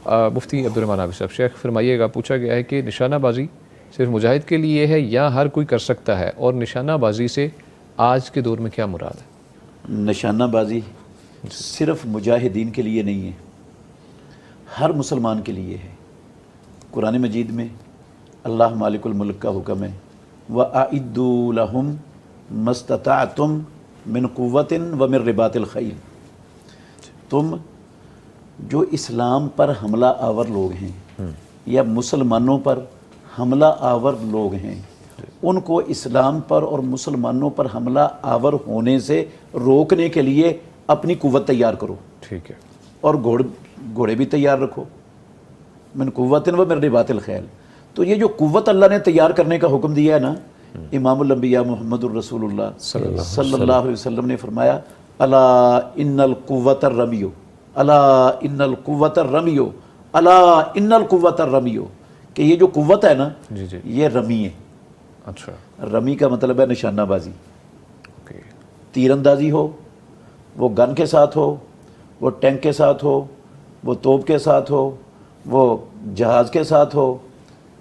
مفتی عبدالرحمان حافظ صاحب، شیخ فرمائیے گا، پوچھا گیا ہے کہ نشانہ بازی صرف مجاہد کے لیے ہے یا ہر کوئی کر سکتا ہے، اور نشانہ بازی سے آج کے دور میں کیا مراد ہے؟ نشانہ بازی صرف مجاہدین کے لیے نہیں ہے، ہر مسلمان کے لیے ہے۔ قرآن مجید میں اللہ مالک الملک کا حکم ہے وَأَعِدُّوا لَهُمْ مَا اسْتَطَعْتُم مِّن قُوَّةٍ وَمِن رِّبَاطِ الْخَيْلِ، تم جو اسلام پر حملہ آور لوگ ہیں یا مسلمانوں پر حملہ آور لوگ ہیں، ان کو اسلام پر اور مسلمانوں پر حملہ آور ہونے سے روکنے کے لیے اپنی قوت تیار کرو، ٹھیک ہے، اور گھوڑے بھی تیار رکھو، من قوت و من رباط الخیل۔ تو یہ جو قوت اللہ نے تیار کرنے کا حکم دیا ہے نا، امام الانبیاء محمد الرسول اللہ صلی اللہ علیہ وسلم نے فرمایا الا ان القوت الرمیو، الا ان القوت الرمیو، الا ان القوت الرمیو، کہ یہ جو قوت ہے نا جی جی، یہ رمی ہے۔ اچھا، رمی کا مطلب ہے نشانہ بازی، اوکے، تیر اندازی ہو، وہ گن کے ساتھ ہو، وہ ٹینک کے ساتھ ہو، وہ توپ کے ساتھ ہو، وہ جہاز کے ساتھ ہو،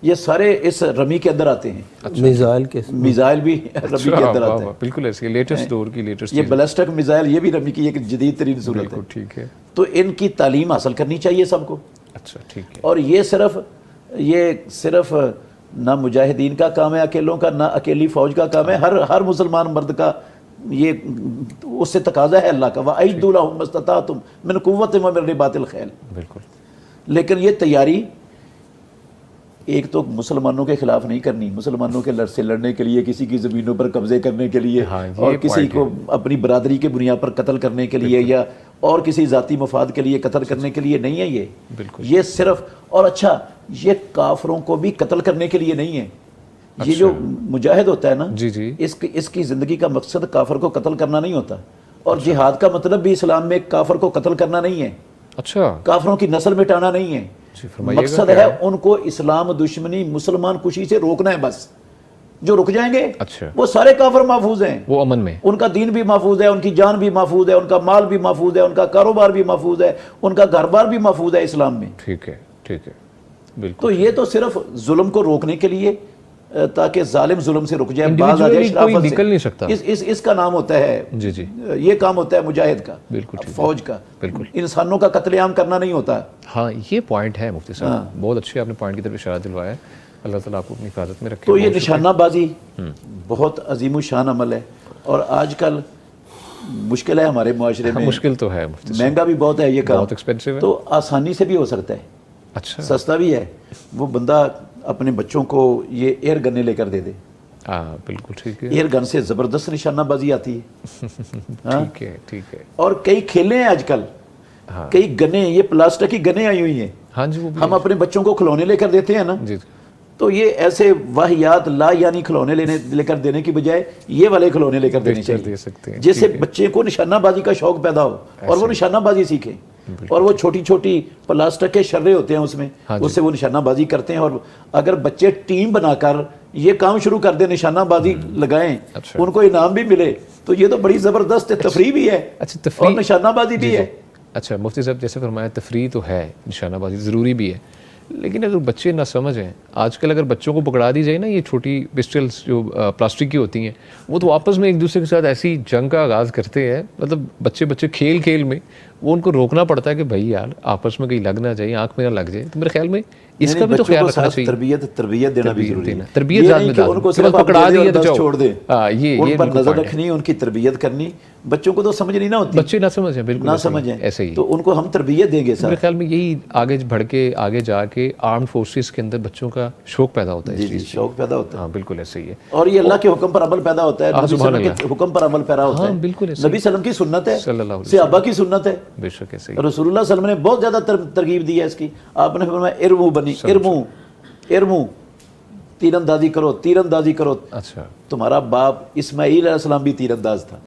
یہ سارے اس رمی کے اندر آتے ہیں۔ میزائل کے میزائل بھی رمی کے اندر آتے ہیں، بالکل ایسی لیٹسٹ دور کی لیٹسٹ یہ بیلسٹک میزائل یہ بھی رمی کی ایک جدید ترین صورت ہے۔ بالکل ٹھیک ہے، تو ان کی تعلیم حاصل کرنی چاہیے سب کو، اچھا ٹھیک ہے، اور یہ صرف نہ مجاہدین کا کام ہے اکیلوں کا، نہ اکیلی فوج کا کام ہے، ہر مسلمان مرد کا یہ اس سے تقاضا ہے اللہ کا وَأَعِدُّوا لَهُم مَا اسْتَطَعْتُم مِّن قُوَّةٍ وَمِن رِّبَاطِ الْخَيْلِ۔ بالکل، لیکن یہ تیاری ایک تو مسلمانوں کے خلاف نہیں کرنی، مسلمانوں کے سے لڑنے کے لیے، کسی کی زمینوں پر قبضے کرنے کے لیے، اور کسی کو اپنی برادری کے بنیاد پر قتل کرنے کے لیے، یا اور کسی ذاتی مفاد کے لیے قتل کرنے کے لیے نہیں ہے یہ صرف، اور اچھا یہ کافروں کو بھی قتل کرنے کے لیے نہیں ہے۔ یہ جو مجاہد ہوتا ہے نا، جی جی، اس کی زندگی کا مقصد کافر کو قتل کرنا نہیں ہوتا، اور جہاد کا مطلب بھی اسلام میں کافر کو قتل کرنا نہیں ہے، اچھا، کافروں کی نسل مٹانا نہیں ہے، مقصد ہے ان کو اسلام دشمنی مسلمان کشی سے روکنا ہے بس۔ جو رک جائیں گے اچھا، وہ سارے کافر محفوظ ہیں، وہ امن میں، ان کا دین بھی محفوظ ہے، ان کی جان بھی محفوظ ہے، ان کا مال بھی محفوظ ہے، ان کا کاروبار بھی محفوظ ہے، ان کا گھر بار بھی محفوظ ہے اسلام میں۔ ٹھیک ہے ٹھیک ہے، بالکل۔ تو یہ تو صرف ظلم کو روکنے کے لیے، تاکہ ظالم ظلم سے رک جائے، باز آ جائے شرافت سے، نکل نہیں سکتا، اس کا نام ہوتا ہے، جی جی، یہ کام ہوتا ہے مجاہد کا، بالکل فوج کا، بالکل، انسانوں کا قتل عام کرنا نہیں ہوتا۔ ہاں یہ پوائنٹ ہے مفتی صاحب، بہت اچھے آپ نے پوائنٹ کی طرف اشارہ دلوایا ہے، اللہ تعالیٰ آپ کو اپنی حفاظت میں رکھے۔ تو یہ نشانہ بازی بہت عظیم الشان عمل ہے، اور آج کل مشکل ہے ہمارے معاشرے میں، مشکل تو ہے مفتی صاحب، مہنگا بھی بہت ہے یہ کام، بہت ایکسپینسو ہے، تو آسانی سے بھی ہو سکتا ہے، اچھا، سستا بھی ہے۔ وہ بندہ اپنے بچوں کو یہ ایئر گنیں لے کر دے دے، ہاں بالکل ٹھیک ہے، ایئر گن سے زبردست نشانہ بازی آتی ہے، ٹھیک ہے ٹھیک ہے، اور کئی کھیلیں ہیں آج کل، کئی گنیں، یہ پلاسٹک کی گنیں آئی ہوئی ہیں، ہاں جی، وہ ہم اپنے بچوں کو کھلونے لے کر دیتے ہیں نا، جی، تو یہ ایسے واہیات لا یعنی کھلونے لے کر دینے کی بجائے یہ والے کھلونے لے کر دینے دے چاہیے، سکتے ہیں، جس سے بچے کو نشانہ بازی کا شوق پیدا ہو اور وہ نشانہ بازی سیکھیں، اور وہ چھوٹی چھوٹی پلاسٹک کے شرے ہوتے ہیں اس میں، اس سے وہ نشانہ بازی کرتے ہیں، اور اگر بچے ٹیم بنا کر یہ کام شروع کر دیں، نشانہ بازی لگائیں، ان کو انعام بھی ملے، تو یہ تو بڑی زبردست تفریح بھی ہے اور نشانہ بازی بھی ہے۔ اچھا مفتی صاحب جیسے فرمایا تفریح تو ہے، نشانہ بازی ضروری بھی ہے، لیکن اگر بچے نہ سمجھیں، آج کل اگر بچوں کو پکڑا دی جائے نا یہ چھوٹی پسٹلز جو پلاسٹک کی ہوتی ہیں، وہ تو آپس میں ایک دوسرے کے ساتھ ایسی جنگ کا آغاز کرتے ہیں، مطلب بچے کھیل میں وہ ان کو روکنا پڑتا ہے کہ بھائی یار آپس میں کہیں لگ نہ جائے، آنکھ میں نہ لگ جائے، تو میرے خیال میں اس کا بھی تو خیال رکھنا چاہیے، تربیت دینا بھی ضروری ہے، تربیت ذات میں ان کو صرف پکڑا دیا تو چھوڑ دیں، ان پر نظر پوائنٹ رکھنی، ان کی تربیت کرنی، بچوں کو تو سمجھ نہیں نہ ہوتی، بچے نہ سمجھیں، بالکل نہ سمجھیں، ایسے ہی، تو ان کو ہم تربیت دیں گے میرے خیال میں یہی آگے بڑھ کے آگے جا کے آرمڈ فورسز کے اندر بچوں کا شوق پیدا ہوتا ہے، جی جی شوق پیدا ہوتا ہے، ہاں بالکل ایسے ہی ہے، اور یہ اللہ کے حکم پر عمل پیدا ہوتا ہے، نبی صلی اللہ علیہ وسلم کے حکم پر عمل پیرا ہوتا ہے، بالکل نبی صلی اللہ علیہ وسلم کی سنت ہے، صلی اللہ علیہ صحابہ کی سنت ہے، بے شک ایسے ہی، رسول اللہ صلی اللہ علیہ وسلم نے بہت زیادہ ترغیب دی ہے اس کی، آپ نے فرمایا ارمو تیر اندازی کرو، اچھا، تمہارا باپ اسماعیل علیہ السلام بھی تیر انداز تھا،